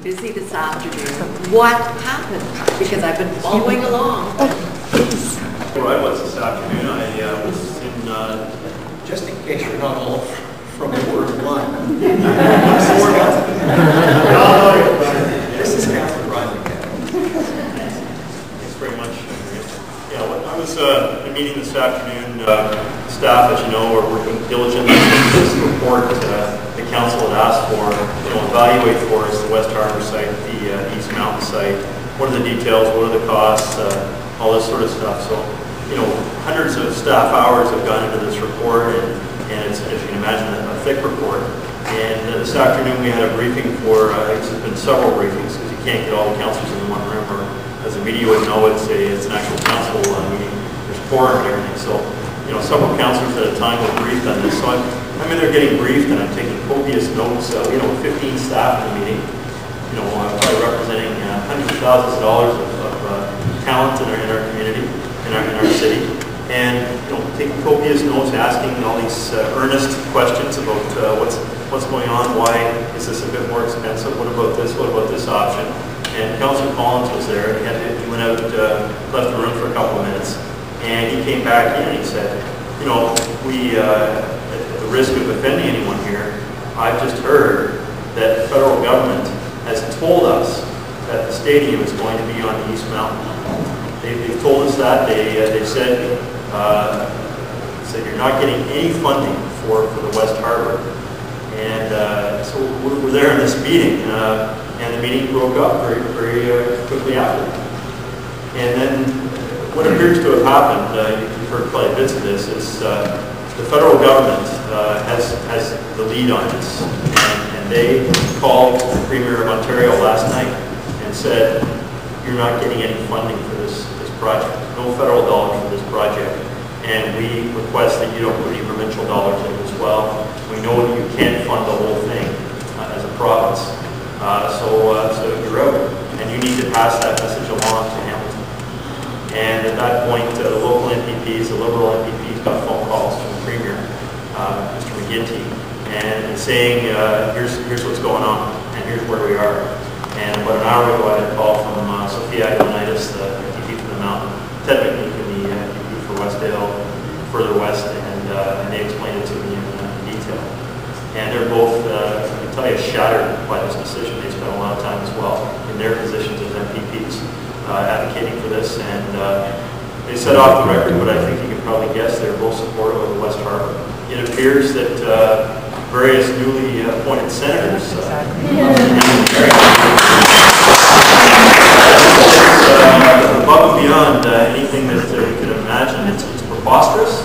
busy this afternoon. What happened? Because I've been following along. Where I was this afternoon, I was in, just in case you're not all from Ward 1. This is Councilor Riley. Thanks very much. Yeah, well, I was in a meeting this afternoon. Staff, as you know, are working diligently on this report the council had asked for, evaluate for us the West Harbour site, the East Mountain site. What are the details? What are the costs? All this sort of stuff. So, hundreds of staff hours have gone into this report, and it's, as you can imagine, a thick report. And this afternoon we had a briefing for, there's been several briefings because you can't get all the councillors in one room, or as the media would know, it's an actual council meeting. There's quorum and everything. So, several councillors at a time were briefed on this. So I'm in there getting briefed, and I'm taking copious notes. 15 staff in the meeting, probably representing hundreds of thousands of dollars of talent in our community, in our city, and taking copious notes, asking all these earnest questions about what's going on, why is this a bit more expensive, what about this option. And Councillor Collins was there, and he went out, left the room for a couple of minutes, and he came back in and he said, we, at the risk of offending anyone here, I've just heard that the federal government has told us that the stadium is going to be on the East Mountain. They've told us that. They said you're not getting any funding for the West Harbour. And so we're there in this meeting, and the meeting broke up very, very quickly after. And then what appears to have happened, you've heard probably bits of this, is the federal government has the lead on this. And they called the Premier of Ontario last night and said, you're not getting any funding for this project. No federal dollars for this project. And we request that you don't put any provincial dollars in as well. We know that you can't fund the whole thing as a province. So you're out. And you need to pass that message along to Hamilton. And at that point, the local MPPs, the Liberal MPPs, got phone calls from the Premier, Mr. McGinty, and saying, here's what's going on, and here's where we are. And about an hour ago, I had a call from Sophia Ionitis, the MPP from the Mountain, Ted McNeek, the MPP for Westdale, further west, and they explained it to me in detail. And they're both, I can tell you, shattered by this decision. They spent a lot of time as well in their positions as MPPs advocating for this, and they said off the record, but I think you can probably guess they're both supportive of the West Harbour. It appears that various newly appointed senators above and beyond anything that we could imagine. It's preposterous.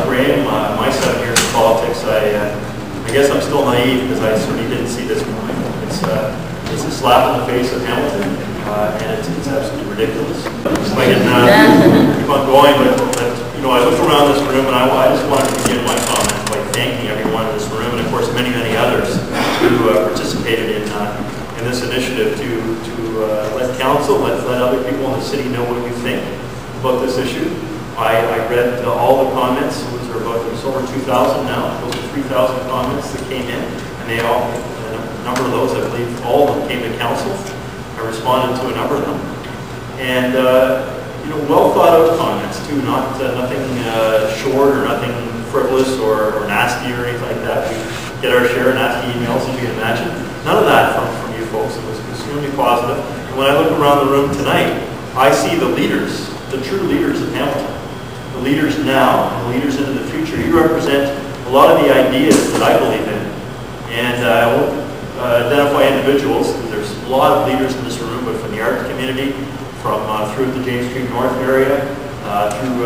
Graham, my 7 years in politics, I guess I'm still naive because I certainly didn't see this coming. It's a slap in the face of Hamilton, and it's absolutely ridiculous. If I can keep on going, but I looked around this room, and I just wanted to begin my comments by thanking everyone in this room, and of course many others who participated in this initiative to let council, let other people in the city know what you think about this issue. I read all the comments. There's over 2,000 now, close to 3,000 comments that came in, and they all, a number of those, I believe, all of them came to council. I responded to a number of them, and well thought out comments too, nothing short or nothing frivolous or nasty or anything like that. We get our share of nasty emails, as you can imagine. None of that from you folks. It was extremely positive. And when I look around the room tonight, I see the leaders, the true leaders of Hamilton. The leaders now and the leaders into the future. You represent a lot of the ideas that I believe in. And I won't identify individuals, because there's a lot of leaders in this room, but from the art community, from through the James Street North area, through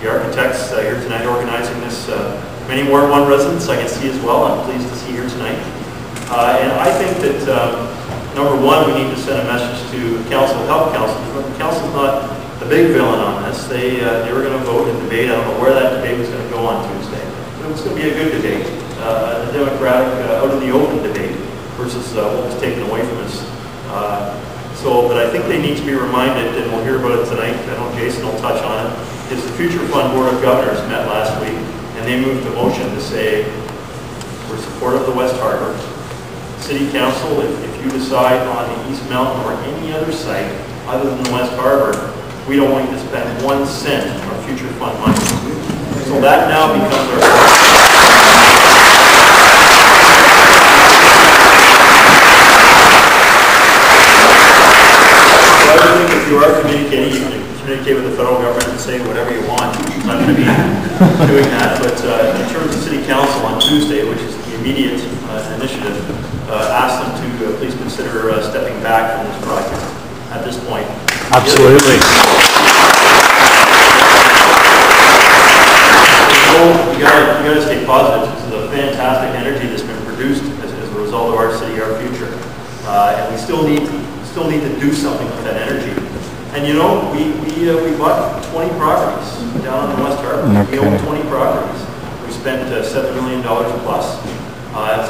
the architects here tonight organizing this. Many Ward 1 residents I can see as well. I'm pleased to see here tonight. And I think that, number one, we need to send a message to council, help council. Council's not the big villain on this. They were going to vote and debate. I don't know where that debate was going to go on Tuesday. But it was going to be a good debate, a democratic, out in the open debate versus what was taken away from us. But I think they need to be reminded, and we'll hear about it tonight. I know Jason will touch on it. Is the Future Fund Board of Governors met last week, and they moved a motion to say we're supportive of the West Harbour, City Council, if you decide on the East Mountain or any other site other than the West Harbour, we don't want you to spend 1 cent of future fund money. So that now becomes our... So I would think if you are communicating, you can communicate with the federal government and say whatever you want. I'm not going to be doing that, but in terms of City Council on Tuesday, which is the immediate initiative, ask them to please consider stepping back from this project at this point. Absolutely. You got to stay positive. This is a fantastic energy that's been produced as a result of our city, our future, and we still need to do something with that energy. And you know, we bought 20 properties down on the West Harbour. We own 20 properties. We spent $7 million plus.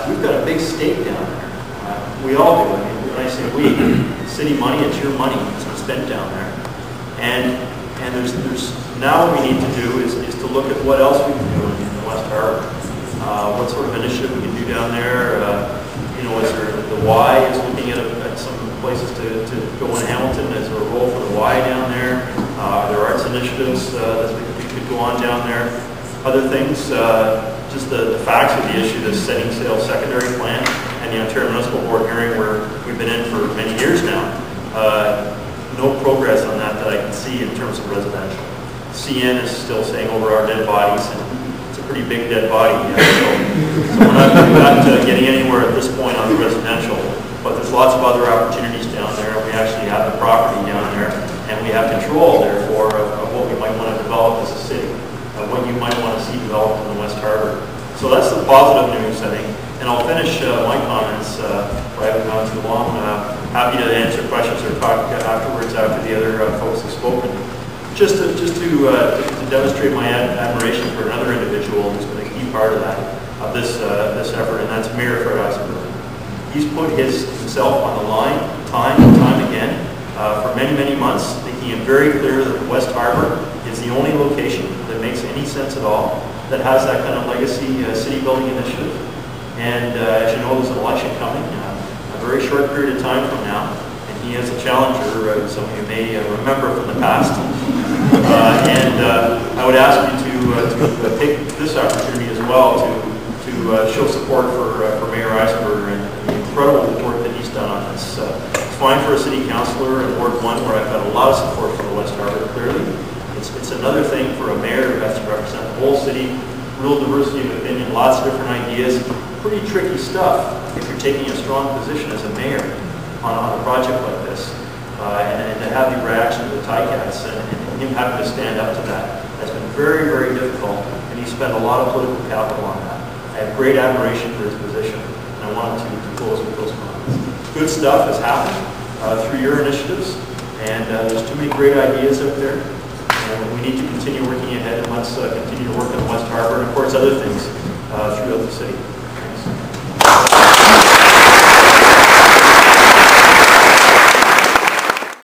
We've got a big stake down there. We all do. I mean, when I say we, it's city money, it's your money that's been spent down there. And there's now what we need to do is to look at what else we can do in the West Harbour. What sort of initiative we can do down there. You know, is there the Y is looking at some places to go in Hamilton. Is there a role for the Y down there? Are there arts initiatives that we could go on down there? Other things, just the facts of the issue, the setting sail secondary plan and the Ontario Municipal Board hearing where we've been in for many years now. No progress on that I can see in terms of residential. CN is still saying over our dead bodies, and it's a pretty big dead body. So we're not getting anywhere at this point on the residential, but there's lots of other opportunities down there. We actually have the property down there, and we have control, therefore, of what we might want to develop as a city, of what you might want to see developed in the West Harbour. So that's the positive news, I think. And I'll finish my comments, I haven't gone too long. Happy to answer questions or talk afterwards after the other folks have spoken. Just to demonstrate my admiration for another individual who's been a key part of that, of this effort, and that's Mayor Hauser. He's put himself on the line time and time again for many, many months, making it very clear that the West Harbour is the only location that makes any sense at all, that has that kind of legacy city building initiative. And as you know, there's an election coming, a very short period of time from now, and he has a challenger, some of you may remember from the past. I would ask you to take this opportunity as well to show support for Mayor Hauser and the incredible work that he's done on this. It's fine for a city councillor in Ward 1 where I've had a lot of support for the West Harbour, clearly. It's another thing for a mayor who has to represent the whole city, real diversity of opinion, lots of different ideas. Pretty tricky stuff if you're taking a strong position as a mayor on a project like this. And to have the reaction of the Ticats and him having to stand up to that has been very, very difficult, and he spent a lot of political capital on that. I have great admiration for his position, and I wanted to close with those comments. Good stuff has happened through your initiatives, and there's too many great ideas out there, and we need to continue working ahead, and let's continue to work on the West Harbour and, of course, other things throughout the city.